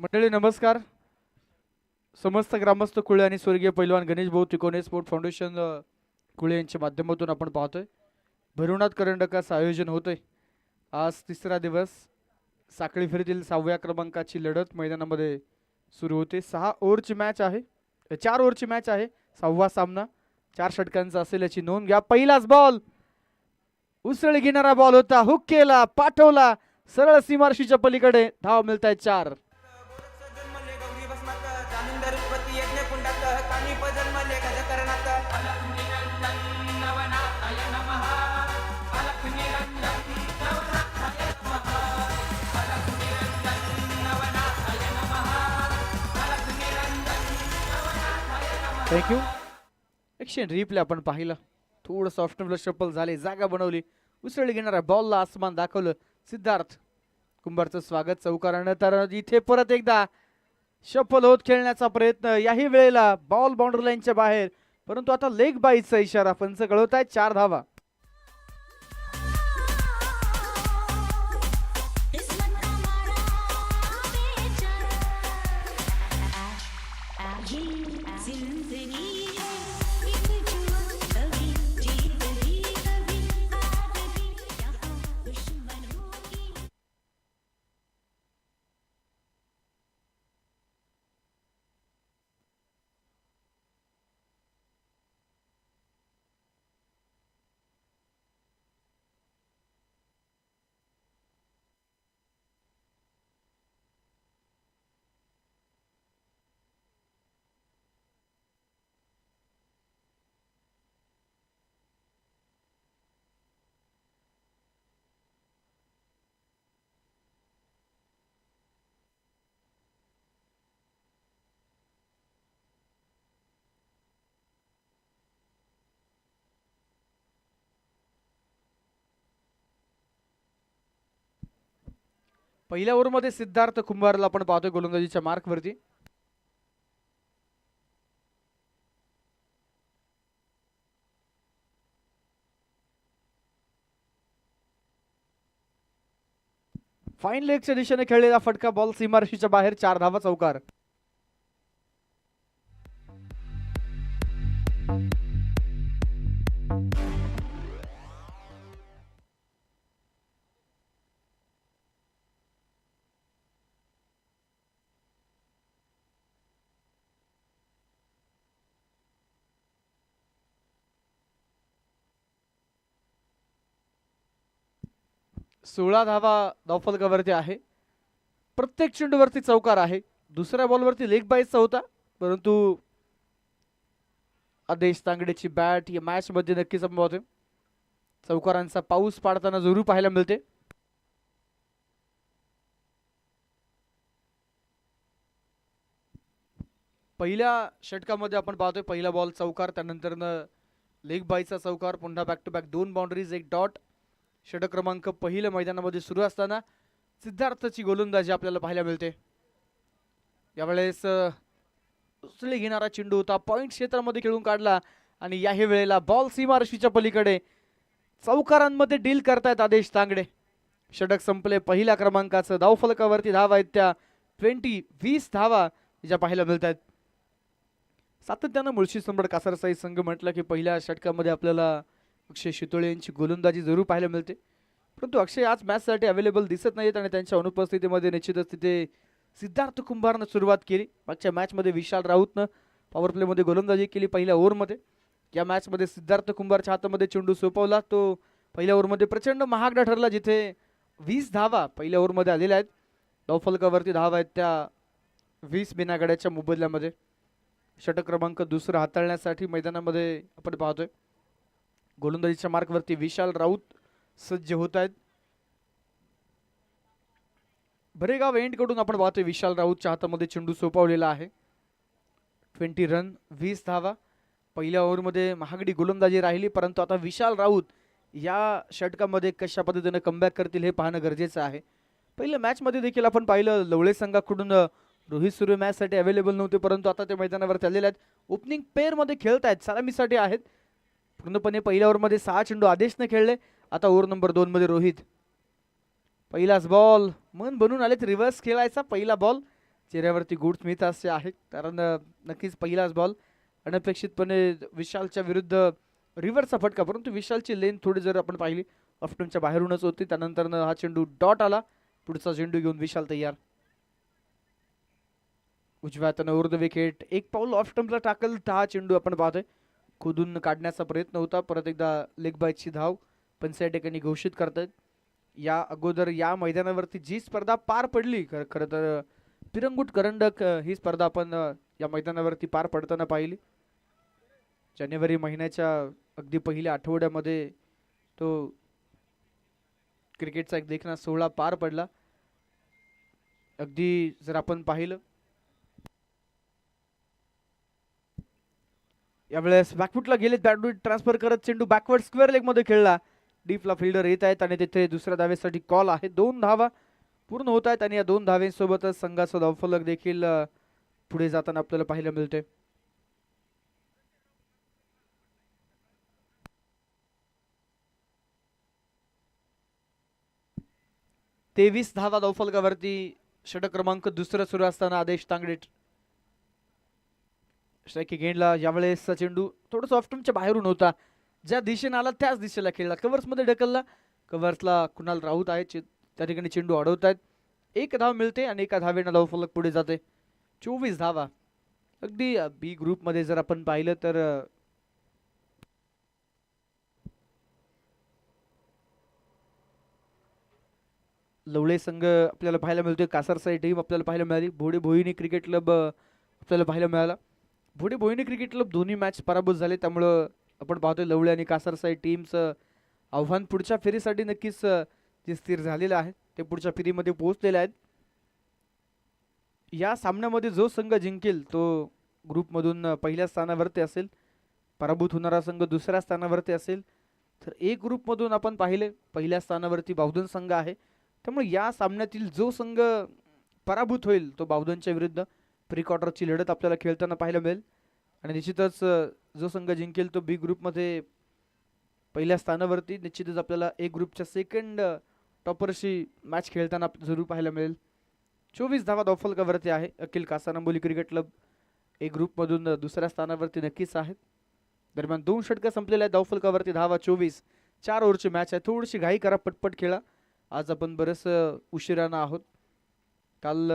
मंडळी नमस्कार. समस्त ग्रामस्थ कुळे आणि स्वर्गीय पैलवान गणेश भाऊ तिकोने स्पोर्ट फाउंडेशन कुळे यांच्या माध्यमातून आपण पाहतोय भरुणात करंडकाचं आयोजन होतंय. आज तिसरा दिवस साखळी फेरीतील 6व्या क्रमांकाची लढत मैदानामध्ये सुरू होते. 6 ओव्हरची मॅच आहे, 4 ओव्हरची मॅच आहे. 6वा सामना 4 षटकांचा असेल याची नोंद घ्या. पहिलाच बॉल उसळी घेणारा बॉल होता, हुक केला, पाठवला सरळ सीमारशीच्या पलीकडे. धाव मिळत आहेत 4. थँक्यू. एक्शन रिप्ले आपण पाहिला. थोडं सॉफ्ट शफल झाले, जागा बनवली, उसळी घेणारा बॉलला आसमान दाखवलं. सिद्धार्थ कुंभारचं स्वागत चौकारानं. तर इथे परत एकदा शफल होत खेळण्याचा प्रयत्न. याही वेळेला बॉल बाउंड्री लाईनच्या बाहेर, परंतु आता लेग बाईचा इशारा. पंच कळवत आहेत 4 धावा. पहिल्या ओव्हरमध्ये सिद्धार्थ कुंभारला आपण पाहतोय गोलंदाजीच्या मार्कवरती. फाईन लेगच्या दिशेने खेळलेला फटका बॉल सीमारशीच्या बाहेर. 4 धावा चौकार. सोळा धावा धावफलकावरती आहे. प्रत्येक चेंडूवरती चौकार आहे. दुसऱ्या बॉलवरती लेग बाईचा होता, परंतु आदेश तांगडेची बॅट या मॅच मध्ये नक्कीच संभवते. चौकारांचा पाऊस पाडताना जरूर पाहायला मिळते. पहिल्या षटकामध्ये आपण पाहतोय पहिला बॉल चौकार, त्यानंतर लेग बाईचा चौकार, पुन्हा back to back 2 boundaries 1 dot. षटक क्रमांक पहिल्या मैदानामध्ये सुरू असताना सिद्धार्थची गोलंदाजी आपल्याला पाहायला मिळते. यावेळेस उसळी घेणारा चेंडू होता, पॉइंट क्षेत्रामध्ये खेळून काढला आणि याही वेळेला बॉल सीमारशीच्या पलीकडे. चौकारांमध्ये डील करतायत आदेश तांगडे. षटक संपले पहिल्या क्रमांकाचं. धावफलकावरती धावा आहेत त्या 20 धावा ज्या पाहायला मिळत आहेत. सातत्यानं मुळशी सम्राट कासारसाई संघ म्हटलं की पहिल्या षटकामध्ये आपल्याला अक्षय शितोळे यांची गोलंदाजी जरूर पाहायला मिळते, परंतु अक्षय आज मॅचसाठी अवेलेबल दिसत नाहीत आणि त्यांच्या अनुपस्थितीमध्ये निश्चितच तिथे सिद्धार्थ कुंभारनं सुरुवात केली. मागच्या मॅचमध्ये विशाल राऊतनं पॉवर प्लेमध्ये गोलंदाजी केली पहिल्या ओव्हरमध्ये. या मॅचमध्ये सिद्धार्थ कुंभारच्या हातामध्ये चेंडू सोपवला, तो पहिल्या ओव्हरमध्ये प्रचंड महागडा ठरला, जिथे 20 धावा पहिल्या ओव्हरमध्ये आलेल्या आहेत. धावफलकावरती धावा आहेत त्या 20 बिनागड्याच्या मोबदल्यामध्ये. षटक क्रमांक दुसरा हाताळण्यासाठी मैदानामध्ये आपण पाहतोय गोलंदाजीच्या मार्कवरती विशाल राऊत सज्ज होत आहेत. भरेगाव एंड कडून आपण पाहतोय विशाल राऊतच्या हातामध्ये चेंडू सोपवलेला आहे. 20 रन 20 धावा. पहिल्या ओव्हरमध्ये महागडी गोलंदाजी राहिली, परंतु आता विशाल राऊत या षटकामध्ये कशा पद्धतीने कमबॅक करतील हे पाहणं गरजेचं आहे. पहिल्या मॅचमध्ये देखील आपण पाहिलं लवळे संघाकडून रोहित सूर्य मॅचसाठी अवेलेबल नव्हते, परंतु आता ते मैदानावर आलेले आहेत. ओपनिंग पेअरमध्ये खेळत आहेत, सलामीसाठी आहेत. पूर्णपणे पहिल्या ओव्हरमध्ये 6 चेंडू आदेशने खेळले. आता ओव्हर नंबर 2 मध्ये रोहित. पहिलाच बॉल मन बनून आलेत रिव्हर्स खेळायचा. पहिला बॉल चेहऱ्यावरती गुड स्मित असे आहे, कारण नक्कीच पहिलाच बॉल अनपेक्षितपणे विशालच्या विरुद्ध रिव्हर्सचा फटका, परंतु विशालची लेन थोडी जर आपण पाहिली ऑफ्टनच्या बाहेरूनच होती. त्यानंतर हा चेंडू डॉट आला, पुढचा चेंडू घेऊन विशाल तयार. उजव्या हाताने ओव्हर द विकेट, एक पाऊल ऑफ स्टंपला टाकल तर हा चेंडू आपण पाहतोय खोदून काढण्याचा प्रयत्न होता. परत एकदा लेग बायची धाव पंच या ठिकाणी घोषित करतायत. या अगोदर या मैदानावरती जी स्पर्धा पार पडली, खरं तर पिरंगुट करंडक ही स्पर्धा आपण या मैदानावरती पार पडताना पाहिली. जानेवारी महिन्याच्या अगदी पहिल्या आठवड्यामध्ये तो क्रिकेटचा एक देखणा सोहळा पार पडला. अगदी जर आपण पाहिलं यावेळेस बॅकफुटला गेले, बॅटबॉल ट्रान्सफर करत चेंडू बॅकवर्ड स्क्वेअर लेग मध्ये खेळला. डीपला फिल्डर येत आहेत आणि तिथे दुसऱ्या धावेसाठी कॉल आहे. 2 धावा पूर्ण होत आहेत आणि या 2 धावेसोबतच संघाचा धावफलक देखील पुढे जाताना आपल्याला पाहायला मिळते. तेवीस धावा धावफलकावरती. षटक क्रमांक दुसरा सुरू असताना आदेश तांगडे स्ट्राइक गेंडला. यावेळेस चेंडू थोडंसं ऑफ्टनच्या बाहेरून होता, ज्या दिशेने आला त्याच दिशेला खेळला, कव्हर्स मध्ये ढकलला. कव्हर्सला कुणाल राऊत आहे, त्या ठिकाणी चेंडू अडवतायत. एक धाव मिळते आणि एका धावेनं धावफलक पुढे जाते. 24 धावा. अगदी बी ग्रुप मध्ये जर आपण पाहिलं तर लवळे संघ आपल्याला पाहायला मिळतोय, कासारसाई टीम आपल्याला पाहायला मिळाली, भोडे भोईनी क्रिकेट क्लब आपल्याला पाहायला मिळाला. भोडे भोईनी क्रिकेट क्लब दोन्ही मॅच पराभूत झाले, त्यामुळं आपण पाहतोय लवळे आणि कासारसाई टीमचं आव्हान पुढच्या फेरीसाठी नक्कीच जे स्थिर झालेलं आहे ते पुढच्या फेरीमध्ये पोहोचलेले आहेत. या सामन्यामध्ये जो संघ जिंकेल तो ग्रुपमधून पहिल्या स्थानावरती असेल, पराभूत होणारा संघ दुसऱ्या स्थानावरती असेल. तर एक ग्रुपमधून आपण पाहिले पहिल्या स्थानावरती बावधन संघ आहे, त्यामुळे या सामन्यातील जो संघ पराभूत होईल तो बावधनच्या विरुद्ध प्री क्वार्टरची लढत आपल्याला खेळताना पाहायला मिळेल. आणि निश्चितच जो संघ जिंकेल तो बी ग्रुपमध्ये पहिल्या स्थानावरती निश्चितच आपल्याला ए ग्रुपच्या सेकंड टॉपरशी मॅच खेळताना जरूर पाहायला मिळेल. 24 धावा धावफलकावरती आहे. अखिल कासारंबोली क्रिकेट क्लब ए ग्रुपमधून दुसऱ्या स्थानावरती नक्कीच आहेत. दरम्यान 2 षटकं संपलेल्या आहेत. धावफलकावरती धावा 24. 4 ओव्हरची मॅच आहे, थोडीशी घाई करा, पटपट खेळा. आज आपण बरेच उशिरानं आहोत. काल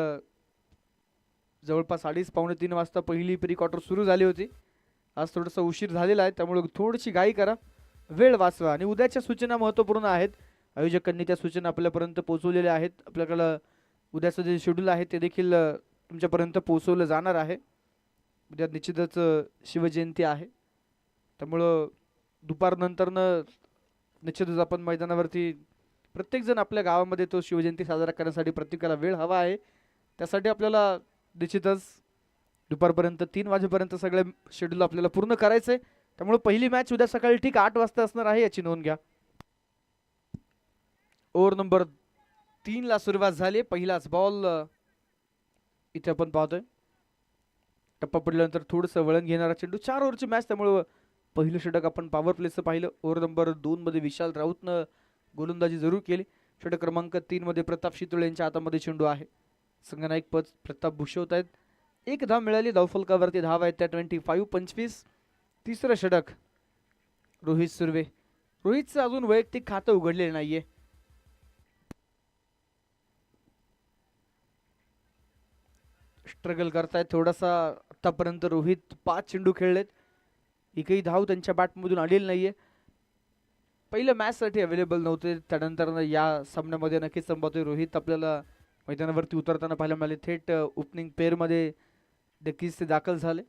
जवळपास 2:30-3 वाजता पहिली प्री क्वार्टर सुरू झाली होती. आज थोडंसं उशीर झालेला आहे, त्यामुळे थोडीशी घाई करा, वेळ वाचवा. आणि उद्याच्या सूचना महत्त्वपूर्ण आहेत. आयोजकांनी त्या सूचना आपल्यापर्यंत पोहोचवलेल्या आहेत. आपल्याकडं उद्याचं जे शेड्यूल आहे ते देखील तुमच्यापर्यंत पोहोचवलं जाणार आहे. उद्या निश्चितच शिवजयंती आहे, त्यामुळं दुपारनंतरनं निश्चितच आपण मैदानावरती प्रत्येकजण आपल्या गावामध्ये तो शिवजयंती साजरा करण्यासाठी प्रत्येकाला वेळ हवा आहे. त्यासाठी आपल्याला निश्चितच दुपारपर्यंत 3 वाजेपर्यंत सगळे शेड्यूल आपल्याला पूर्ण करायचं आहे. त्यामुळे पहिली मॅच उद्या सकाळी ठीक 8 वाजता असणार आहे, याची नोंद घ्या. ओव्हर नंबर 3 ला सुरुवात झाली. पहिलाच बॉल इथे आपण पाहतोय. टप्पा पडल्यानंतर थोडंसं वळण घेणारा चेंडू. 4 ओव्हरची मॅच, त्यामुळं पहिलं षटक आपण पॉवर प्लेचं पाहिलं. ओव्हर नंबर 2 मध्ये विशाल राऊतनं गोलंदाजी जरूर केली. षटक क्रमांक 3 मध्ये प्रताप शितोळे यांच्या हातामध्ये चेंडू आहे. संघनायक पद प्रताप भूषवत आहेत. एक धाव मिळाली. धावफलकावरती धाव आहेत त्या 25-25. तिसरं षटक रोहित सुर्वे. रोहितचं अजून वैयक्तिक खातं उघडलेलं नाहीये. स्ट्रगल करतायत थोडासा. आतापर्यंत रोहित 5 चेंडू खेळलेत, एकही धाव त्यांच्या बॅटमधून आलेली नाहीये. पहिल्या मॅचसाठी अवेलेबल नव्हते, त्यानंतर या सामन्यामध्ये नक्कीच संभवतोय रोहित आपल्याला मैदानावरती उतरताना पाहायला मिळाले. थेट ओपनिंग पेअरमध्ये नक्कीच ते दाखल झाले.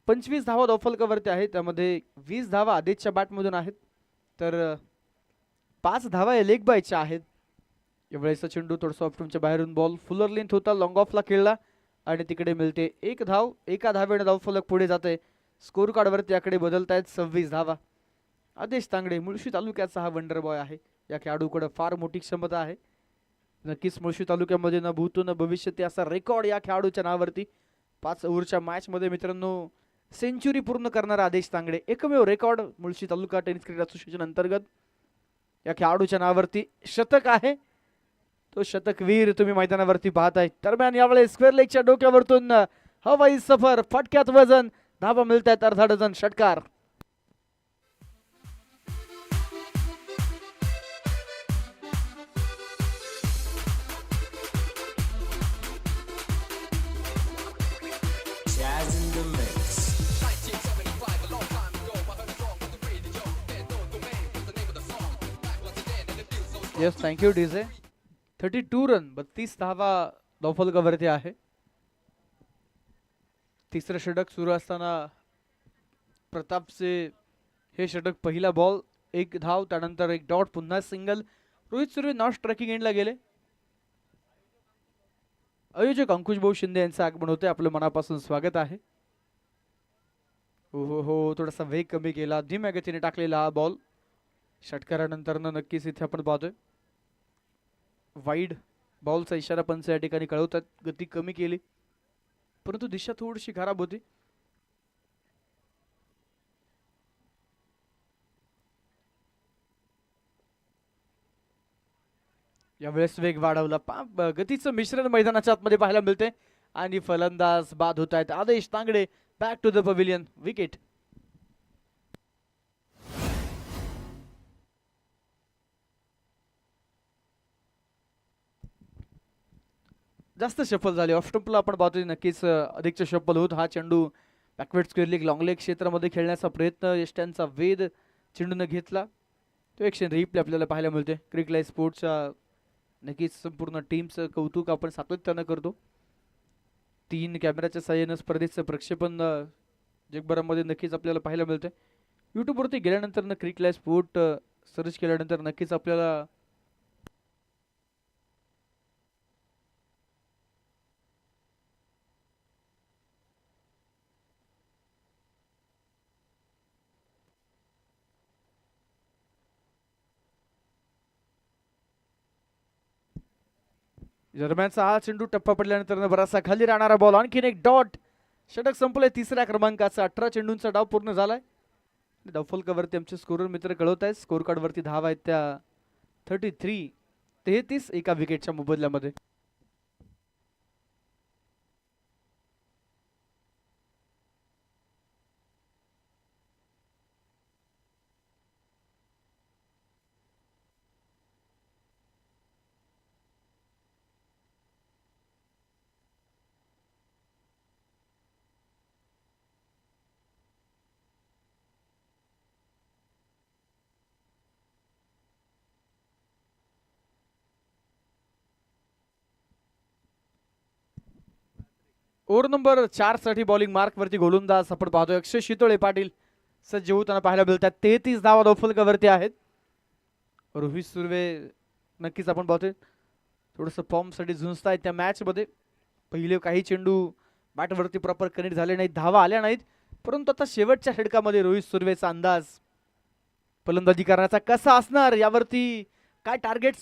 25 धावा धावफलकावरती आहेत, त्यामध्ये 20 धावा आदेशच्या बॅटमधून आहेत, तर 5 धावा लेग बायच्या आहेत. यावेळेचा चेंडू थोडंसं ऑफ्टनच्या बाहेरून बॉल फुलर लेंथ होता, लॉंग ऑफला खेळला आणि तिकडे मिळते एक धाव. एका धावेने धावफलक पुढे जाते. स्कोर कार्डवरती याकडे बदलत आहेत 26 धावा. आदेश तांगडे मुळशी तालुक्याचा हा वंडर बॉय आहे. या खेळाडूकडे फार मोठी क्षमता आहे. नक्कीच मुळशी तालुक्यामध्ये न भूतो न भविष्यती असा रेकॉर्ड या खेळाडूच्या नावावरती. 5 ओव्हरच्या मॅचमध्ये मित्रांनो सेंचुरी पूर्ण करणारा आदेश तांगडे, एकमेव रेकॉर्ड मुळशी तालुका टेनिस क्रिकेट असोसिएशन अंतर्गत या खेळाडूच्या नावावरती शतक आहे. तो शतकवीर तुम्ही मैदानावरती पाहताय. दरम्यान यावेळेस स्क्वेअर लेगच्या डोक्यावरतून हवाई सफर, फटक्यात वजन, धाबा मिळतात अर्धा डझन षटकार. Yes, thank you DJ. 32 रन, 32 धावा धावफलकावरती आहे. तिसरं षटक सुरू असताना प्रतापचे हे षटक, पहिला बॉल 1 धाव, त्यानंतर 1 डॉट, पुन्हा single. Rohit Surve not striking एंडला गेले. आयोजक अंकुश भाऊ शिंदे यांचं आगमन होते. आपलं मनापासून स्वागत आहे. हो, थोडासा वेग कमी केला, धीम्या गतीने टाकलेला हा बॉल. षटकारानंतर नक्कीच इथे आपण पाहतोय वाईड बॉलचा इशारा पंच या ठिकाणी कळवतात. गती कमी केली, परंतु दिशा थोडीशी खराब होती. यावेळेस वेग वाढवला, गतीचं मिश्रण मैदानाच्या आतमध्ये पाहायला मिळते आणि फलंदाज बाद होत आहेत. Aadesh Tangade back to the pavilion. Wicket. जास्त शफल झाले. ऑफ स्टंपला आपण पाहतोय नक्कीच अधिकचे शफल होत. हा चेंडू backward square leg, long leg क्षेत्रामध्ये खेळण्याचा प्रयत्न यष्ट्यांचा वेध चेंडूने घेतला. तो एक रिप्ले आपल्याला पाहायला मिळते. क्रिक लाईव्ह स्पोर्ट्सच्या नक्कीच संपूर्ण टीमचं कौतुक आपण सातत्यानं करतो. 3 कॅमेऱ्याच्या साहाय्यानं स्पर्धेचं प्रक्षेपण जगभरामध्ये नक्कीच आपल्याला पाहायला मिळते. यूट्यूबवरती गेल्यानंतर क्रिक लाईव्ह स्पोर्ट सर्च केल्यानंतर नक्कीच आपल्याला दरम्यानचा हा चेंडू टप्पा पडल्यानंतर बराचसा खाली राहणारा बॉल, आणखीन 1 डॉट. षटक संपलंय. तिसऱ्या क्रमांकाचा 18 चेंडूंचा डाव पूर्ण झालाय. डावफलकावरती आमचे स्कोरर मित्र कळवत आहेत. स्कोर कार्ड वरती धावा आहेत त्या 33 एका विकेटच्या मोबदल्यामध्ये. ओव्हर नंबर 4 साठी बॉलिंग मार्क वरती गोलंदाज आपण पाहतोय अक्षय शितोळे पाटील सज्ज होताना पाहायला मिळतात. 33 धावा धावफलकावरती आहेत. रोहित सुर्वे नक्कीच आपण पाहतोय थोडंसं फॉर्म साठी झुंजतायत त्या मॅच मध्ये. पहिले काही चेंडू बॅटवरती प्रॉपर कनेक्ट झाले नाहीत, धावा आल्या नाहीत, परंतु आता शेवटच्या षटकामध्ये रोहित सुर्वेचा अंदाज फलंदाजी करण्याचा कसा असणार यावरती काय टार्गेट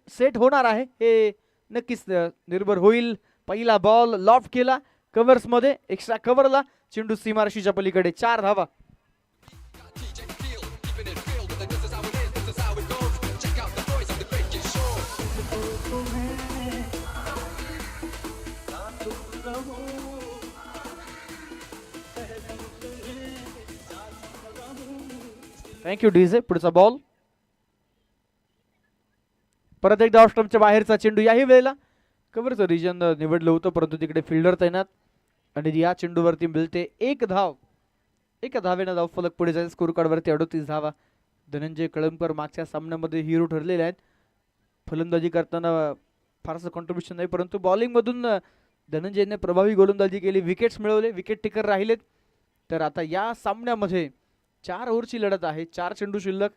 सेट होणार आहे हे नक्कीच निर्भर होईल. पहिला बॉल लॉफ्ट केला कव्हर्स मध्ये, एक्स्ट्रा कव्हरला, चेंडू सीमारशीच्या पलीकडे. 4 धावा. Thank you DJ. पुढचा बॉल परत एकदा ऑफ स्टंपच्या बाहेरचा चेंडू. याही वेळेला कव्हरचं रिजन निवडलं होतं, परंतु तिकडे फिल्डर तैनात आणि या चेंडूवरती मिळते 1 धाव. 1 धावेनं धावफलक पुढे जाईल. स्कोर कार्डवरती 38 धावा. धनंजय कळमकर मागच्या सामन्यामध्ये हिरो ठरलेले आहेत. फलंदाजी करताना फारसं कॉन्ट्रीब्युशन नाही, परंतु बॉलिंगमधून धनंजयने प्रभावी गोलंदाजी केली, विकेट्स मिळवले, विकेट टिकर राहिलेत. तर आता या सामन्यामध्ये 4 ओव्हरची लढत आहे, 4 चेंडू शिल्लक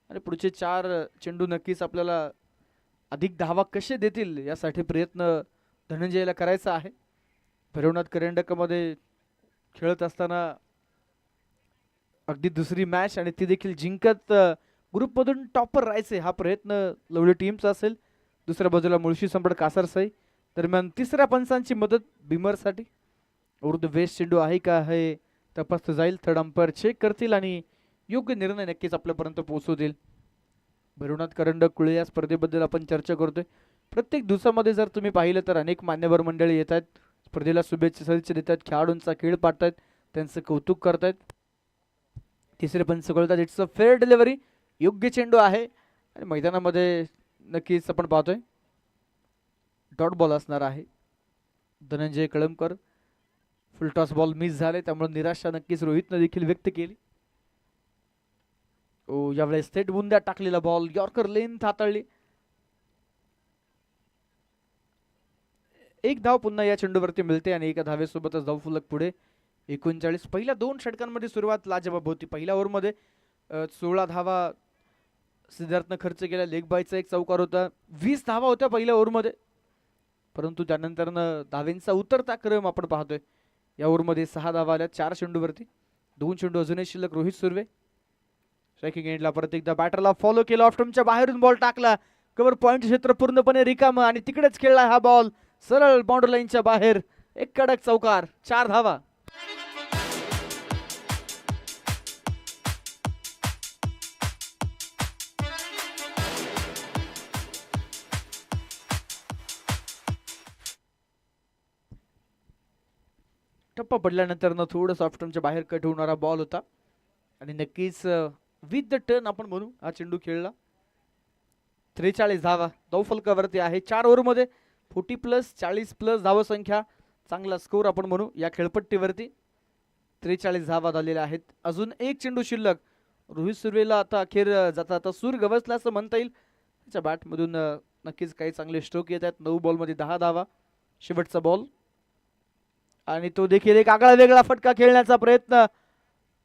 आणि पुढचे 4 चेंडू नक्कीच आपल्याला अधिक धावा कसे देतील यासाठी प्रयत्न धनंजयला करायचा आहे. भैरवनाथ करंडकमध्ये खेळत असताना अगदी दुसरी मॅच आणि ती देखील जिंकत ग्रुपमधून टॉपर राहायचे हा प्रयत्न लवली टीमचा असेल. दुसऱ्या बाजूला मुळशी सम्राट कासारसाई. दरम्यान तिसऱ्या पंचांची मदत बिमरसाठी. उर्द वेस्ट चेंडू आहे का हे तपासलं जाईल. थर्ड अंपायर चेक करतील आणि योग्य निर्णय नक्कीच आपल्यापर्यंत पोहोचवतील. भैरवनाथ करंडक कुळे या स्पर्धेबद्दल आपण चर्चा करतोय. प्रत्येक दिवसामध्ये जर तुम्ही पाहिलं तर अनेक मान्यवर मंडळी येत आहेत, स्पर्धेला शुभेच्छा देतात, खेळाडूंचा खेळ पाडतायत, त्यांचं कौतुक करतायत. तिसरे पंच कळतात, इट्स अ फेअर डिलिव्हरी, योग्य चेंडू आहे आणि मैदानामध्ये नक्कीच आपण पाहतोय डॉट बॉल असणार आहे. Dhananjay Kalamkar, full toss ball miss झाले, त्यामुळे निराशा नक्कीच रोहितनं देखील व्यक्त केली. ओ यावेळेस थेट बुंद्यात टाकलेला बॉल, यॉर्कर लेंथ हाताळली. एक धाव पुन्हा या चेंडूवरती मिळते आणि एका धावेसोबतच धावफलक पुढे 39. पहिल्या 2 षटकांमध्ये सुरुवात लाजवाब होती. पहिल्या ओव्हरमध्ये 16 धावा सिद्धार्थनं खर्च केला. लेग बायचा एक चौकार होता. 20 धावा होत्या पहिल्या ओव्हरमध्ये, परंतु त्यानंतरनं धावेंचा उतरता क्रम आपण पाहतोय. या ओव्हरमध्ये 6 धावा आल्या 4 चेंडूवरती. 2 चेंडू अजूनही शिल्लक. रोहित सुर्वे स्ट्रायकिंग एंडला परत एकदा बॅटरला फॉलो केला, ऑफ स्टंपच्या बाहेरून बॉल टाकला. कव्हर पॉईंट क्षेत्र पूर्णपणे रिकामं आणि तिकडेच खेळला हा बॉल सरळ बाउंड्री लाईनच्या बाहेर. एक कडक चौकार, 4 धावा. टप्पा पडल्यानंतर थोडं सॉफ्टच्या बाहेर कट होणारा बॉल होता आणि नक्कीच विथ द टर्न आपण म्हणू हा चेंडू खेळला. 43 धावा धावफलकावरती आहे. 4 ओव्हरमध्ये 40+ 40+ धावसंख्या, चांगला स्कोर आपण म्हणू या खेळपट्टीवरती. 43 धावा झालेल्या आहेत. अजून एक चेंडू शिल्लक. रोहित सुर्वेला आता अखेर जाता आता सूर गवसला असं म्हणता येईल. त्याच्या बॅटमधून नक्कीच काही चांगले स्ट्रोक येत आहेत. 9 बॉलमध्ये 10 धावा. शेवटचा बॉल आणि तो देखील एक आगळा वेगळा फटका खेळण्याचा प्रयत्न.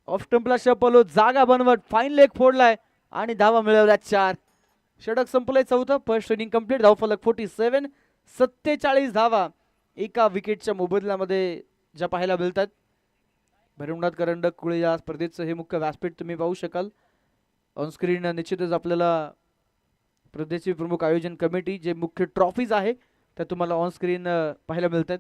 ऑफ स्टंपला शपलो, जागा बनवत फाईन लेग फोडलाय आणि धावा मिळवल्या 4. षटक संपलंय 4थं. First inning complete. धावफलक 47. 47 धावा एका विकेटच्या मोबदल्यामध्ये ज्या पाहायला मिळतात. भैरवनाथ करंडक कुळे या स्पर्धेचं हे मुख्य व्यासपीठ तुम्ही पाहू शकाल. ऑनस्क्रीन निश्चितच आपल्याला स्पर्धेची प्रमुख आयोजन कमिटी जे मुख्य ट्रॉफीज आहे त्या तुम्हाला ऑनस्क्रीन पाहायला मिळतात.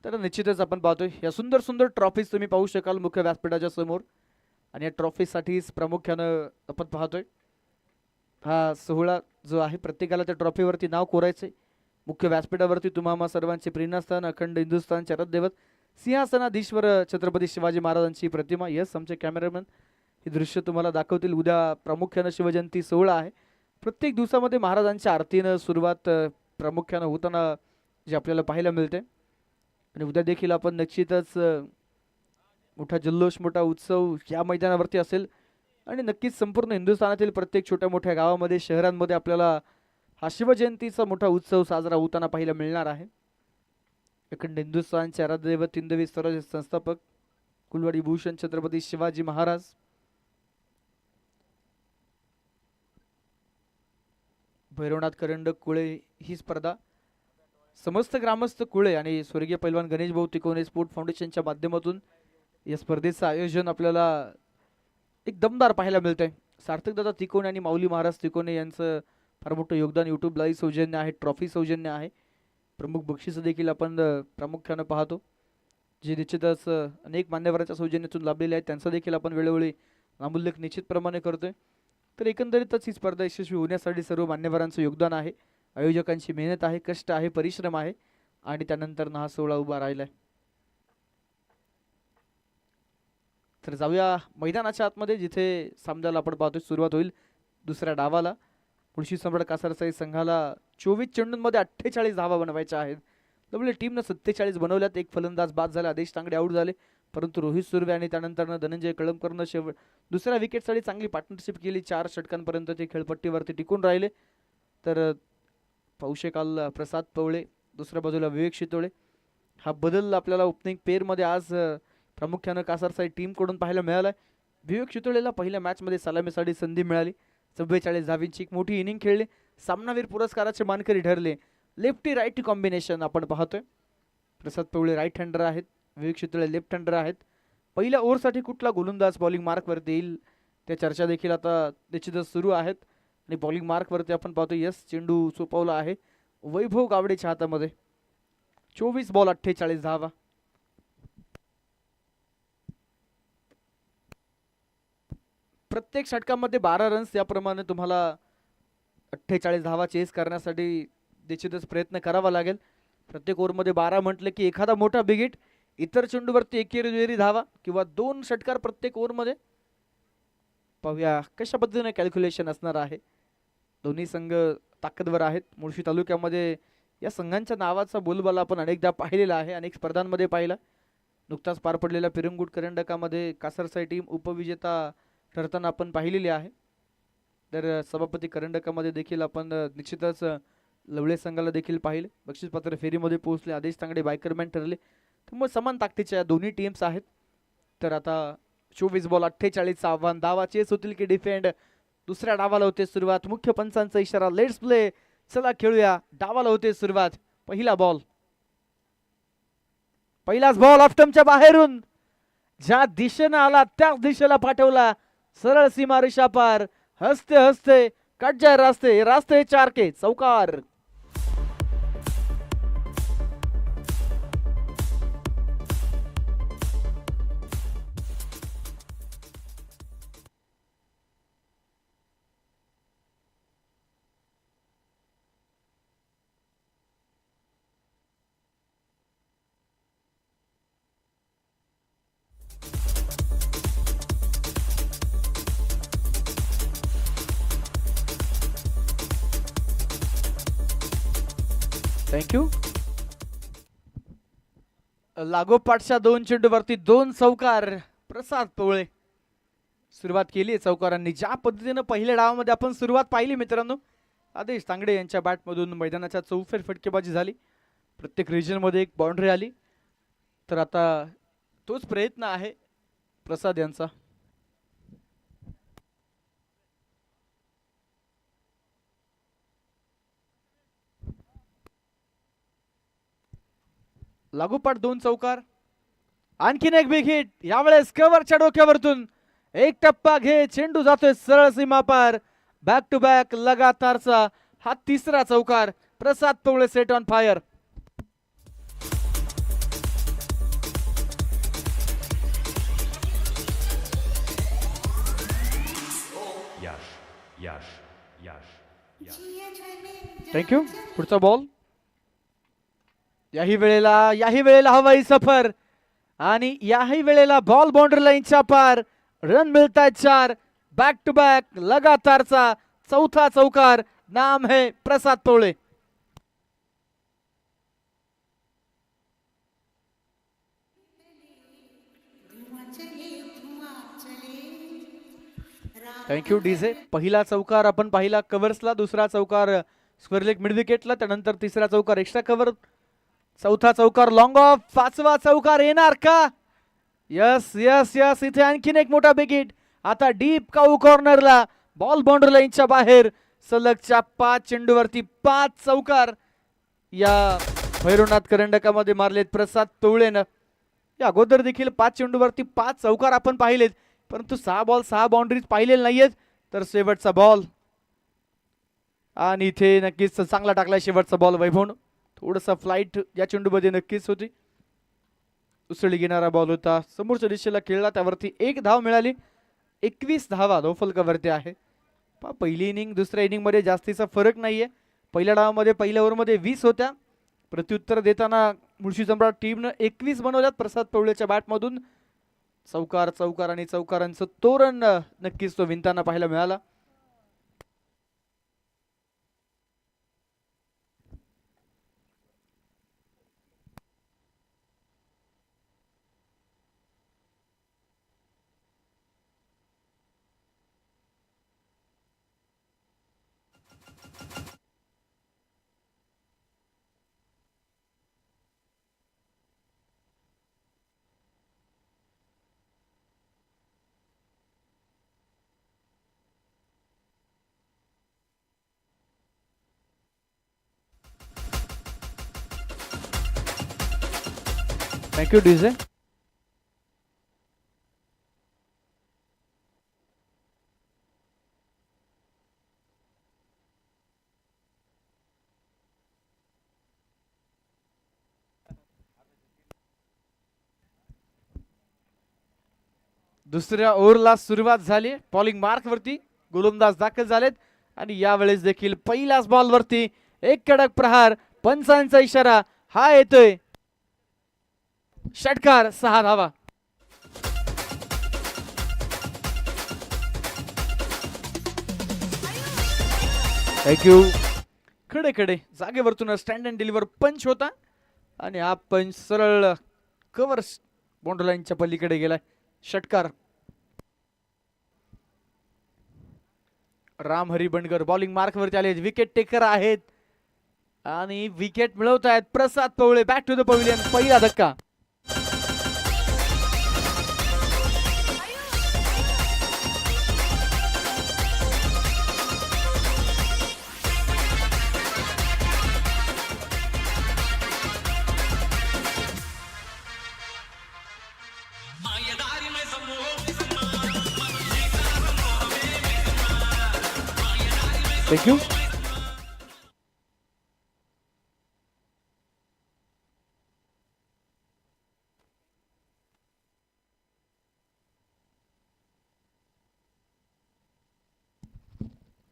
तर निश्चितच आपण पाहतोय या सुंदर सुंदर ट्रॉफीज तुम्ही पाहू शकाल मुख्य व्यासपीठाच्या समोर. आणि या ट्रॉफीसाठीच प्रामुख्यानं आपण पाहतोय हा सोहळा जो आहे. प्रत्येकाला त्या ट्रॉफीवरती नाव कोरायचे. मुख्य व्यासपीठावरती तुम्हा सर्वांचे प्रेरणास्थान अखंड हिंदुस्थान चरददैवत सिंहासनाधीश्वर छत्रपती शिवाजी महाराजांची प्रतिमा. यस, आमचे कॅमेरामॅन हे दृश्य तुम्हाला दाखवतील. उद्या प्रामुख्यानं शिवजयंती सोहळा आहे. प्रत्येक दिवसामध्ये महाराजांच्या आरतीनं सुरुवात प्रामुख्यानं होताना जे आपल्याला पाहायला मिळते. आणि उद्या देखील आपण निश्चितच मोठा जल्लोष, मोठा उत्सव या मैदानावरती असेल. आणि नक्कीच संपूर्ण हिंदुस्थानातील प्रत्येक छोट्या मोठ्या गावामध्ये, शहरांमध्ये आपल्याला हा शिवजयंतीचा मोठा उत्सव साजरा होताना पाहायला मिळणार आहे. अखंड हिंदुस्थानचे आराध्यदैवत हिंदवी स्वराज्य संस्थापक कुलवाडी भूषण छत्रपती शिवाजी महाराज. भैरवनाथ करंडक कुळे ही स्पर्धा समस्त ग्रामस्थ कुळे आणि स्वर्गीय पैलवान गणेश भाऊ तिकोने स्पोर्ट फाउंडेशनच्या माध्यमातून या स्पर्धेचं आयोजन आपल्याला एक दमदार पाहायला मिळतंय. सार्थक दादा तिकोने आणि माऊली महाराज तिकोने यांचं फार मोठं योगदान. यूट्यूब लाईव्ह सौजन्य आहे, ट्रॉफी सौजन्य आहे. प्रमुख बक्षीस देखील आपण प्रामुख्यानं पाहतो जे निश्चितच अनेक मान्यवरांच्या सौजन्यातून लाभलेले आहेत. त्यांचा देखील आपण वेळोवेळी नामोल्लेख निश्चितप्रमाणे करतोय. तर एकंदरीतच ही स्पर्धा यशस्वी होण्यासाठी सर्व मान्यवरांचं योगदान आहे, आयोजकांची मेहनत आहे, कष्ट आहे, परिश्रम आहे आणि त्यानंतर हा सोहळा उभा राहिलाय. तर जाऊया मैदानाच्या आतमध्ये जिथे सामन्याला आपण पाहतोय सुरुवात होईल दुसऱ्या डावाला. मुळशी सम्राट कासारसाई संघाला 24 चेंडूंमध्ये 48 धावा बनवायच्या आहेत. त्यामुळे टीमनं 47 बनवल्यात. एक फलंदाज बाद झाला, आदेश तांगडे आऊट झाले, परंतु रोहित सुर्वे आणि त्यानंतर धनंजय कळमकरनं दुसऱ्या विकेटसाठी चांगली पार्टनरशिप केली. 4 षटकांपर्यंत ते खेळपट्टीवरती टिकून राहिले. तर पाहू शकाल प्रसाद पवळे, दुसऱ्या बाजूला विवेक शितोळे. हा बदल आपल्याला ओपनिंग पेअरमध्ये आज प्रामुख्यानं कासारसाई टीमकडून पाहायला मिळाला. विवेक शितोळेला पहिल्या मॅचमध्ये सलामीसाठी संधी मिळाली. 44 धावींची एक मोठी इनिंग खेळली. सामनावीर पुरस्काराचे मानकरी ठरले. लेफ्टी राईटी कॉम्बिनेशन आपण पाहतोय. प्रसाद पवळे राईट हँडर आहेत, विवेक शितोळे लेफ्ट हँडर आहेत. पहिल्या ओव्हरसाठी कुठला गोलंदाज बॉलिंग मार्कवरती येईल त्या चर्चा देखील आता निश्चितच सुरू आहेत. आणि बॉलिंग मार्कवरती आपण पाहतो यस चेंडू सोपवला आहे वैभव गावडेच्या हातामध्ये. 24 बॉल 48 धावा. प्रत्येक षटकामध्ये 12 रन्स, याप्रमाणे तुम्हाला 48 धावा चेस करण्यासाठी निश्चितच प्रयत्न करावा लागेल. प्रत्येक ओव्हरमध्ये 12 म्हटलं की एखादा मोठा बिग हिट, इतर चेंडूवरती एकेरी धावा किंवा 2 षटकार प्रत्येक ओव्हरमध्ये. पाहूया कशा पद्धतीने कॅल्क्युलेशन असणार आहे. दोन्ही संघ ताकदवर आहेत. मुळशी तालुक्यामध्ये या संघांच्या नावाचा बोलबाला आपण अनेकदा पाहिलेला आहे, अनेक स्पर्धांमध्ये पाहिला. नुकताच पार पडलेल्या पिरंगुट करंडकामध्ये कासरसाई टीम उपविजेता ठरताना आपण पाहिलेली आहे. तर सभापती करंडकामध्ये देखील आपण निश्चितच लवळे संघाला देखील पाहिले. बक्षीसपात्र फेरीमध्ये पोहोचले. आदेश तांगडे बायकरमॅन ठरले. त्यामुळे समान ताकदीच्या दोन्ही टीम्स आहेत. तर आता 24 बॉल 48चं आव्हान. धावा चेस होतील की डिफेंड. दुसऱ्या डावाला होते सुरुवात. मुख्य पंचांचा इशारा, लेट्स प्ले, चला खेळूया. डावाला होते सुरुवात. पहिला बॉल, पहिलाच बॉल ऑफ्टमच्या बाहेरून ज्या दिशेनं आला त्याच दिशेला पाठवला. सरळ सीमारेषा पार. हसते हसते कट जाय रास्ते, रास्ते 4 के चौकार. थँक्यू. लागोपाठच्या 2 चेंडूवरती 2 चौकार. प्रसाद पवळे सुरुवात केली चौकारांनी. ज्या पद्धतीनं पहिल्या डावामध्ये आपण सुरुवात पाहिली मित्रांनो, आदेश तांगडे यांच्या बॅटमधून मैदानाच्या चौफेर फटकेबाजी झाली. प्रत्येक रिजनमध्ये एक बाउंड्री आली. तर आता तोच प्रयत्न आहे प्रसाद यांचा. लागोपाठ 2 चौकार. आणखीन एक बिग हिट, यावेळेस कव्हरच्या डोक्यावरतून एक टप्पा घे. चेंडू जातोय सरळ सीमा पार. बॅक टू बॅक लगातारचा हा तिसरा चौकार. Prasad Pawale set on fire. Thank you. पुढचा बॉल. याही वेळेला हवाई सफर आणि याही वेळेला बॉल बाउंड्री लाईनच्या पार. रन मिळतात 4. बॅक टू बॅक लगातारचा चौथा चौकार. नाम है प्रसाद पवळे. Thank you DJ. पहिला चौकार आपण पाहिला कव्हर्सला, दुसरा चौकार स्क्वेअर लेग मिड विकेटला, त्यानंतर तिसरा चौकार एक्स्ट्रा कव्हर, चौथा चौकार लॉंग ऑफ, पाचवा चौकार येणार का? Yes yes yes. इथे आणखीन एक मोठा विकेट. आता डीप काऊ कॉर्नरला, बॉल बाउंड्री लाईनच्या बाहेर. सलगच्या 5 चेंडूवरती 5 चौकार या भैरवनाथ करंडकामध्ये मारलेत प्रसाद पवळेनं. या अगोदर देखील 5 चेंडूवरती 5 चौकार आपण पाहिलेत, परंतु 6 बॉल 6 बाउंड्रीज पाहिलेले नाहीयेत. तर शेवटचा बॉल आणि इथे नक्कीच चांगला टाकला शेवटचा बॉल वैभवनं. थोडंसं फ्लाईट या चेंडूमध्ये नक्कीच होती. उसळी घेणारा बॉल होता, समोरच्या दिशेला खेळला, त्यावरती 1 धाव मिळाली. 21 धावा धावफलकावरती आहे. पहिली इनिंग दुसऱ्या इनिंग मध्ये जास्तीचा फरक नाहीये. पहिल्या डावामध्ये पहिल्या ओव्हरमध्ये 20 होत्या. प्रत्युत्तर देताना मुळशी सम्राट टीमनं 21 बनवल्यात प्रसाद पवळेच्या बॅटमधून. चौकार चौकार आणि चौकारांचं तोरण नक्कीच तो विंताना पाहायला मिळाला. Thank you DJ. दुसऱ्या ओव्हरला सुरुवात झाली. बॉलिंग मार्क वरती गोलंदाज दाखल झालेत आणि यावेळेस देखील पहिल्याच बॉल वरती एक कडक प्रहार. पंचांचा इशारा हा येतोय. षटकार 6 धावा. थँक्यू. खडे खडे जागेवरतून स्टँड अँड डिलिव्हर पंच होता आणि हा पंच सरळ कव्हर बाउंड्री लाईनच्या पलीकडे गेलाय. षटकार. राम हरी बंडगर बॉलिंग मार्क वरती आले. विकेट टेकर आहेत आणि विकेट मिळवत आहेत Prasad Pawale. Back to the pavilion. पहिला धक्का. थँक्यू.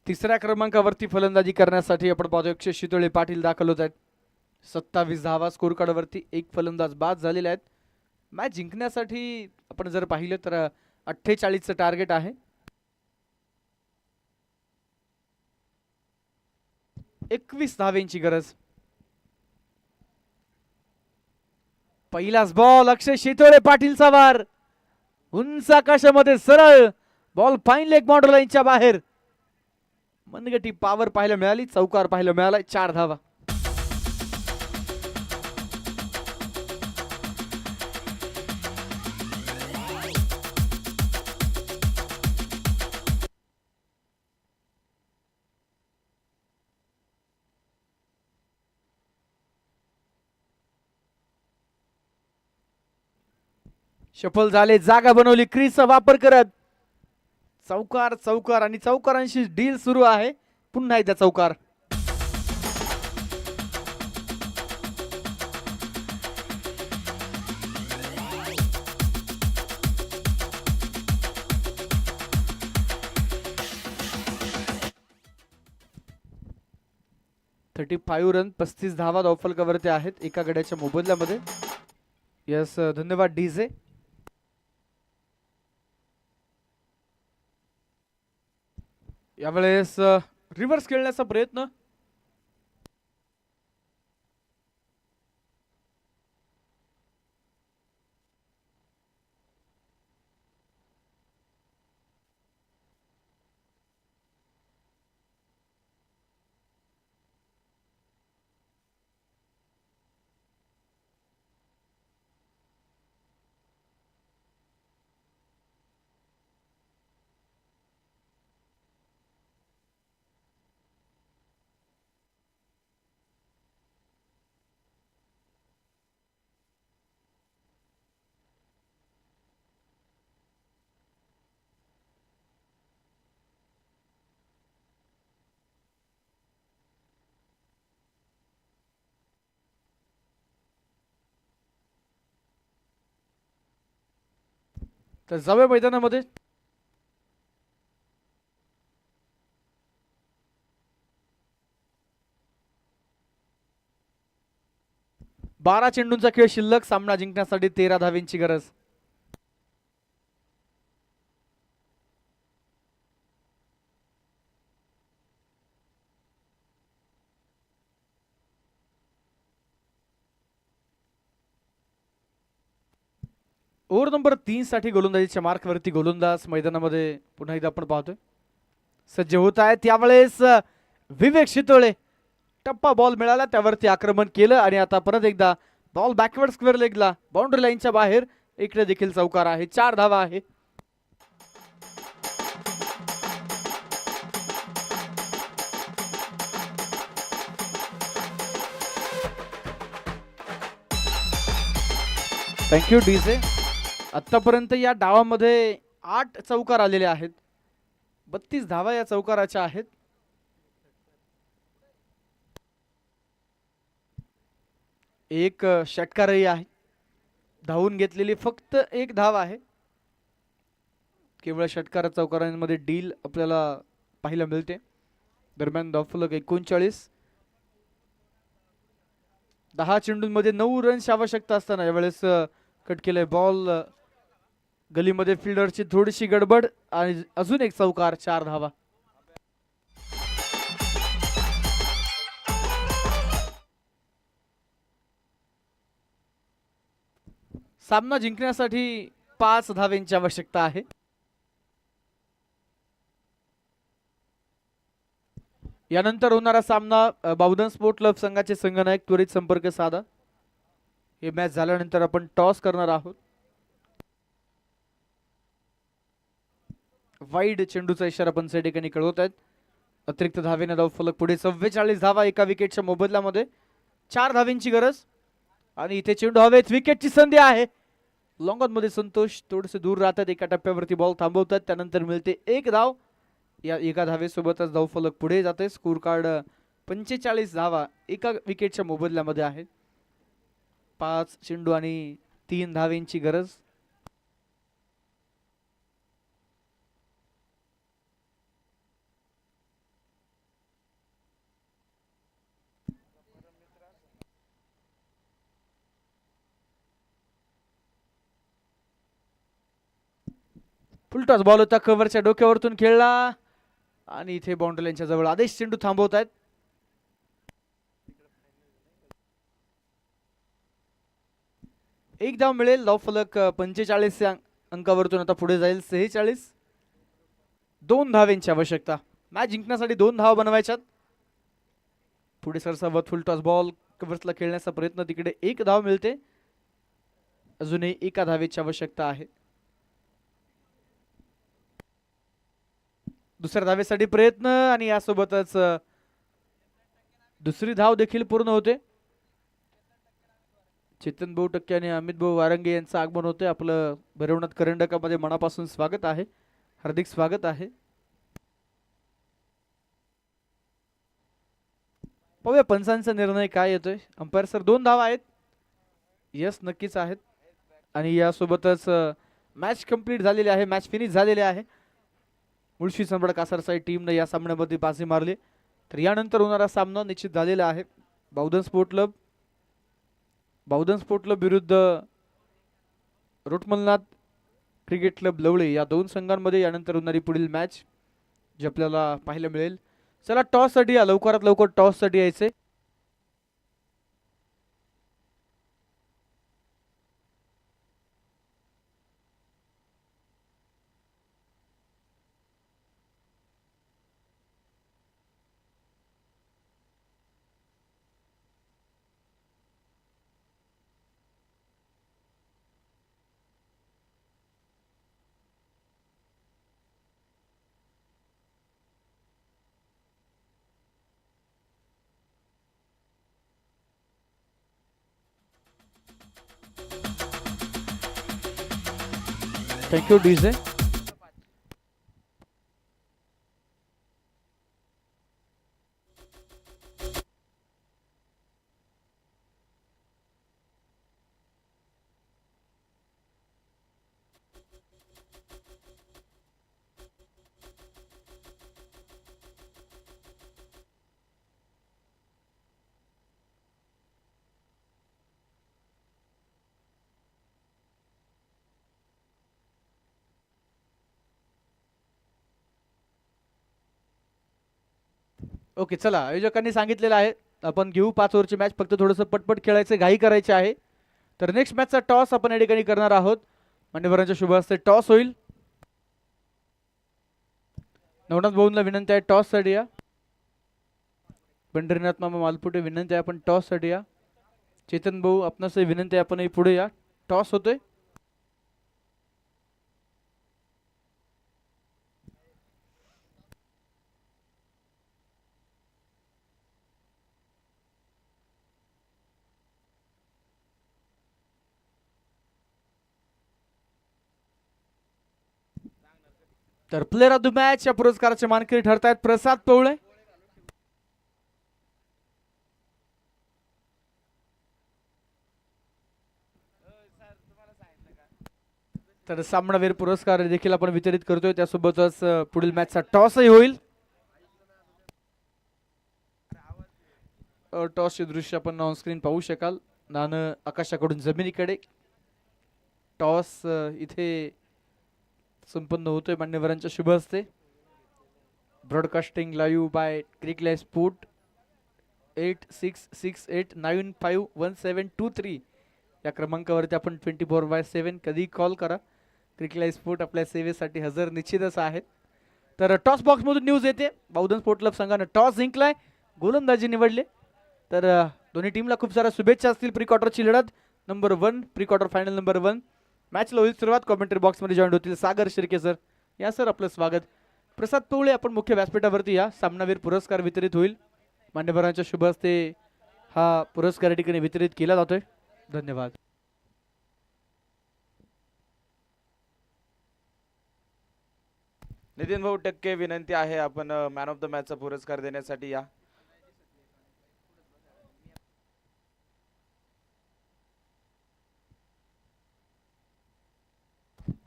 तिसऱ्या क्रमांकावरती फलंदाजी करण्यासाठी आपण पाहतो अक्षय शितोळे पाटील दाखल होत आहेत. 27 धावा स्कोर कार्ड वरती. एक फलंदाज बाद झालेले आहेत. मॅच जिंकण्यासाठी आपण जर पाहिलं तर 48चं टार्गेट आहे. 21 धावेंची गरज. पहिलाच बॉल. अक्षय शितोळे पाटीलचा वार उंच आकाशामध्ये सरळ. बॉल फाईन लेग बाउंड्री लाईनच्या बाहेर. मनगटी पॉवर पाहायला मिळाली. चौकार पाहायला मिळाला. 4 धावा. शफल झाले. जागा बनवली. क्रीजचा वापर करत चौकार चौकार आणि चौकारांशी डील सुरू आहे. पुन्हा एकदा चौकार. रन 35 धावा धावफलकावरती आहेत एका गड्याच्या मोबदल्यामध्ये. यस धन्यवाद डीजे. यावेळेस रिव्हर्स खेळण्याचा प्रयत्न. तर जाऊया मैदानामध्ये. बारा चेंडूंचा खेळ शिल्लक. सामना जिंकण्यासाठी 13 धावेंची गरज. ओव्हर नंबर 3 साठी गोलंदाजीच्या मार्कवरती गोलंदाज मैदानामध्ये पुन्हा एकदा आपण पाहतोय सज्ज होत आहेत. त्यावेळेस विवेक शितोळे टप्पा बॉल मिळाला त्यावरती आक्रमण केलं आणि आता परत एकदा बॉल बॅकवर्ड स्क्वेअर लेगला बाउंड्री लाईनच्या बाहेर. इकडे देखील चौकार आहे. 4 धावा आहे. Thank you DJ. आतापर्यंत या डावामध्ये 8 चौकार आलेले आहेत. 32 धावा या चौकाराच्या आहेत. एक षटकारही आहे. धावून घेतलेली फक्त 1 धाव आहे. केवळ षटकार चौकारांमध्ये डील आपल्याला पाहायला मिळते. दरम्यान धावफलक 39. 10 चेंडूंमध्ये 9 रन्सची आवश्यकता असताना यावेळेस कट केलंय बॉल. गलीमध्ये फिल्डरची थोडीशी गडबड आणि अजून एक चौकार, 4 धावा. सामना जिंकण्यासाठी 5 धावेंची आवश्यकता आहे. यानंतर होणारा सामना बावधन स्पोर्ट क्लब संघाचे संघनायक त्वरित संपर्क साधा. हे मॅच झाल्यानंतर आपण टॉस करणार आहोत. वाईड चेंडूचा इशारा पण त्या ठिकाणी कळवत आहेत. अतिरिक्त धावेने धावफलक पुढे 44 धावा एका विकेटच्या मोबदल्यामध्ये. 4 धावेंची गरज आणि इथे चेंडू हवेत. विकेटची संधी आहे. लॉंग ऑन मध्ये संतोष थोडेसे दूर राहतात. एका टप्प्यावरती बॉल थांबवतात. त्यानंतर मिळते 1 धाव. या एका धावेसोबतच धावफलक पुढे जाते. स्कोर कार्ड 45 धावा एका विकेटच्या मोबदल्यामध्ये आहे. 5 चेंडू आणि 3 धावेंची गरज. फुलटॉस बॉल होता. कव्हरच्या डोक्यावरतून खेळला आणि इथे बाउंड्री लाईनच्या जवळ. आदेश चेंडू थांबवत आहेत. एक धाव मिळेल. धावफलक 45 अंकावरतून आता पुढे जाईल. 46. 2 धावेंची आवश्यकता. मॅच जिंकण्यासाठी 2 धावा बनवायच्यात. पुढे सरसावत फुलटॉस बॉल कव्हर्सला खेळण्याचा प्रयत्न. तिकडे 1 धाव मिळते. अजूनही 1 धावेची आवश्यकता आहे. दुसऱ्या धावेसाठी प्रयत्न आणि यासोबतच दुसरी धाव देखील पूर्ण होते. चेतन भाऊ टक्के आणि अमित भाऊ वारंगे यांचं आगमन होते. आपलं भैरवनाथ करंडकामध्ये मनापासून स्वागत आहे. हार्दिक स्वागत आहे. पाहूया पंचांचा निर्णय काय येतोय. अंपायर सर 2 धावा आहेत. यस नक्कीच आहेत. आणि यासोबतच मॅच कंप्लीट झालेली आहे. मॅच फिनिश झालेली आहे. मुळशी सम्राट कासारसाई टीमने या सामन्यामध्ये बाजी मारली. तर यानंतर होणारा सामना निश्चित झालेला आहे. बावधन स्पोर्ट क्लब विरुद्ध रोटमलनाथ क्रिकेट क्लब लवळे या 2 संघांमध्ये यानंतर होणारी पुढील मॅच जी आपल्याला पाहायला मिळेल. चला टॉस साठी या. लवकरात लवकर टॉस साठी यायचे. Thank you DJ. ओके चला. आयोजकांनी सांगितलेलं आहे आपण घेऊ 5 ओव्हरची मॅच. फक्त थोडंसं पटपट खेळायचं, घाई करायची आहे. तर नेक्स्ट मॅचचा टॉस आपण या ठिकाणी करणार आहोत. मान्यवरांच्या शुभ हस्ते टॉस होईल. नवनाथ भाऊंना विनंती आहे टॉस साठी या. पंढरीनाथ मामा मालपुटे विनंती आहे आपण टॉस साठी या. चेतन भाऊ आपणास विनंती आहे आपणही पुढे या. टॉस होतोय. तर प्लेअर ऑफ द मॅच या पुरस्काराचे मानकरी ठरतायत प्रसाद पवळे. तर सामनावीर पुरस्कार देखील आपण वितरित करतोय. त्यासोबतच पुढील मॅचचा टॉसही होईल. टॉसचे दृश्य आपण ऑन स्क्रीन पाहू शकाल. नाणं आकाशाकडून जमिनीकडे. टॉस इथे संपन्न होतोय मान्यवरांच्या शुभ हस्ते. ब्रॉडकास्टिंग लाईव्ह बाय क्रिकलाईव्ह स्पोर्ट 8668951723 या क्रमांकावरती आपण 24/7 कधी कॉल करा. क्रिकलाईव्ह स्पोर्ट आपल्या सेवेसाठी हजर निश्चितच आहेत. तर टॉस बॉक्समधून न्यूज येते. बावधन स्पोर्ट क्लब संघानं टॉस जिंकलाय, गोलंदाजी निवडले. तर दोन्ही टीमला खूप साऱ्या शुभेच्छा असतील. प्री क्वार्टरची लढत number 1, pre quarter final number 1 मॅचला होईल सुरुवात. कॉमेंटरी बॉक्समध्ये जॉईन होतील सागर शिर्के सर. या सर आपलं स्वागत. प्रसाद पवळे आपण मुख्य व्यासपीठावरती या. सामनावीर पुरस्कार वितरित होईल. मान्यवरांच्या शुभ हस्ते हा पुरस्कार या ठिकाणी वितरित केला जातोय. धन्यवाद. नितीन भाऊ टक्के विनंती आहे, आपण मॅन ऑफ द मॅचचा पुरस्कार देण्यासाठी या.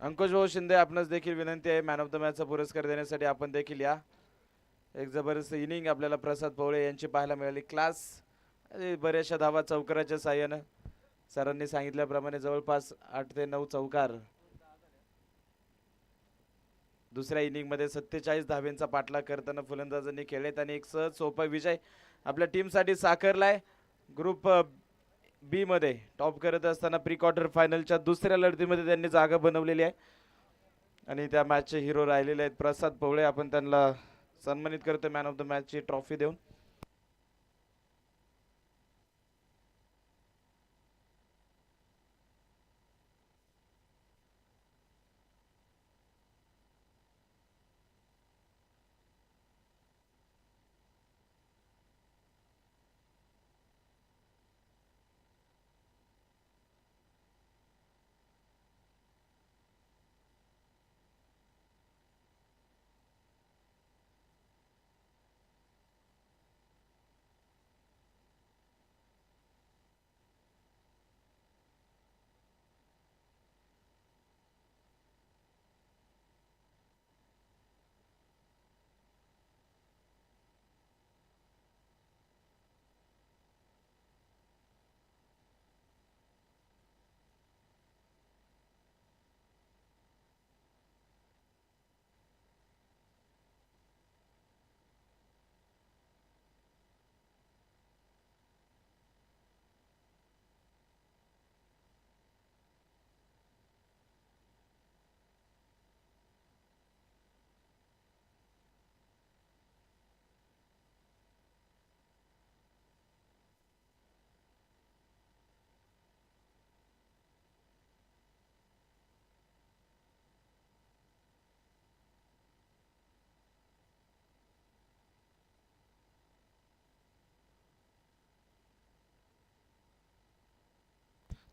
अंकुश भाऊ शिंदे आपणास देखील विनंती आहे, मॅन ऑफ द मॅचचा पुरस्कार देण्यासाठी आपण देखील या. एक जबरदस्त इनिंग आपल्याला प्रसाद पवळे यांची पाहायला मिळाली. क्लास बऱ्याचशा धावा चौकाराच्या साह्यानं सरांनी सांगितल्याप्रमाणे जवळपास 8 ते 9 चौकार. दुसऱ्या इनिंग मध्ये 47 धावेंचा पाठलाग करताना फलंदाजांनी खेळलेत आणि एक सहज सोपा विजय आपल्या टीमसाठी साकारलाय. ग्रुप बी मध्ये टॉप करत असताना प्री क्वार्टर फायनलच्या दुसऱ्या लढतीमध्ये त्यांनी जागा बनवलेली आहे आणि त्या मॅचचे हिरो राहिलेले आहेत प्रसाद पवळे. आपण त्यांना सन्मानित करतो मॅन ऑफ द मॅचची ट्रॉफी देऊन.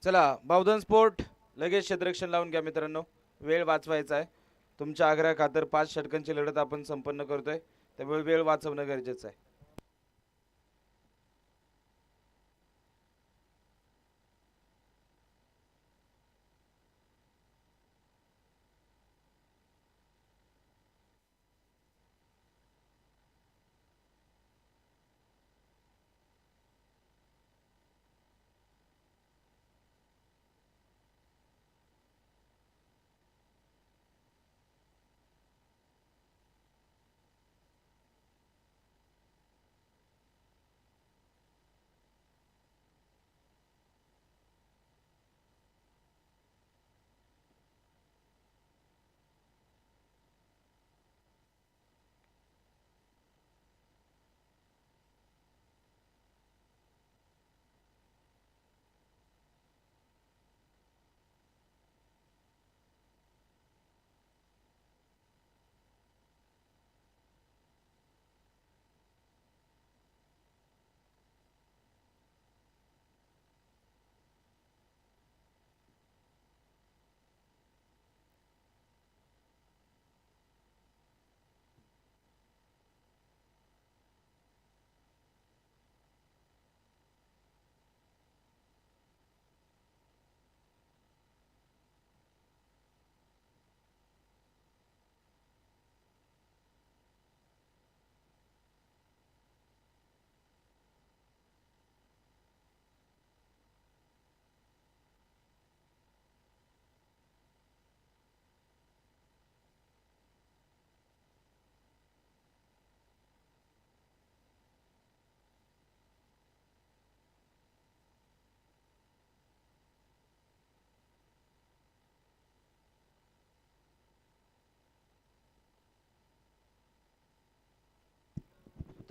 चला बावधन स्पोर्ट लगेच क्षेत्ररक्षण लावून घ्या मित्रांनो, वेळ वाचवायचा आहे. तुमच्या आग्रह खातर 5 षटकांची लढत आपण संपन्न करतोय, त्यामुळे वेळ वाचवणं गरजेचं आहे.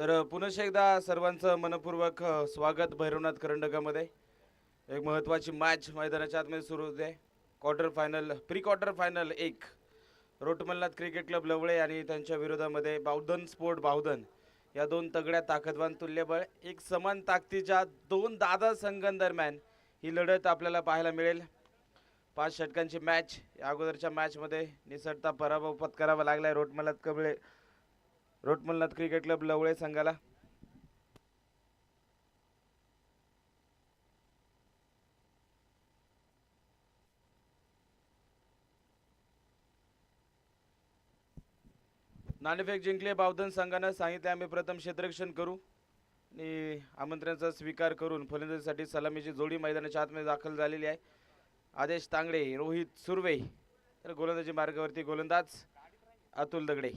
तर पुन्हा एकदा सर्वांचं मनपूर्वक स्वागत भैरवनाथ करंडकामध्ये. एक महत्त्वाची मॅच मैदानाच्या आतमध्ये सुरू होते. Quarter final pre quarter final एक रोटमलनाथ क्रिकेट क्लब लवळे आणि त्यांच्या विरोधामध्ये बावधन स्पोर्ट बावधन या दोन तगड्या ताकदवान तुल्यबळ एक समान ताकदीच्या दोन दादा संघांदरम्यान ही लढत आपल्याला पाहायला मिळेल. 5 षटकांची मॅच. या अगोदरच्या मॅचमध्ये निसटता पराभव पत्करावा लागलाय रोटमलनाथ क्रिकेट क्लब लवळे संघाला. नाणेफेक जिंकले बावधन संघानं. सांगितले आम्ही प्रथम क्षेत्ररक्षण करू आणि आमंत्रणाचा स्वीकार करून फलंदाजीसाठी सलामीची जोडी मैदानाच्या आतमध्ये दाखल झालेली आहे. आदेश तांगडे, रोहित सुर्वे. तर गोलंदाजी मार्गावरती गोलंदाज अतुल दगडे.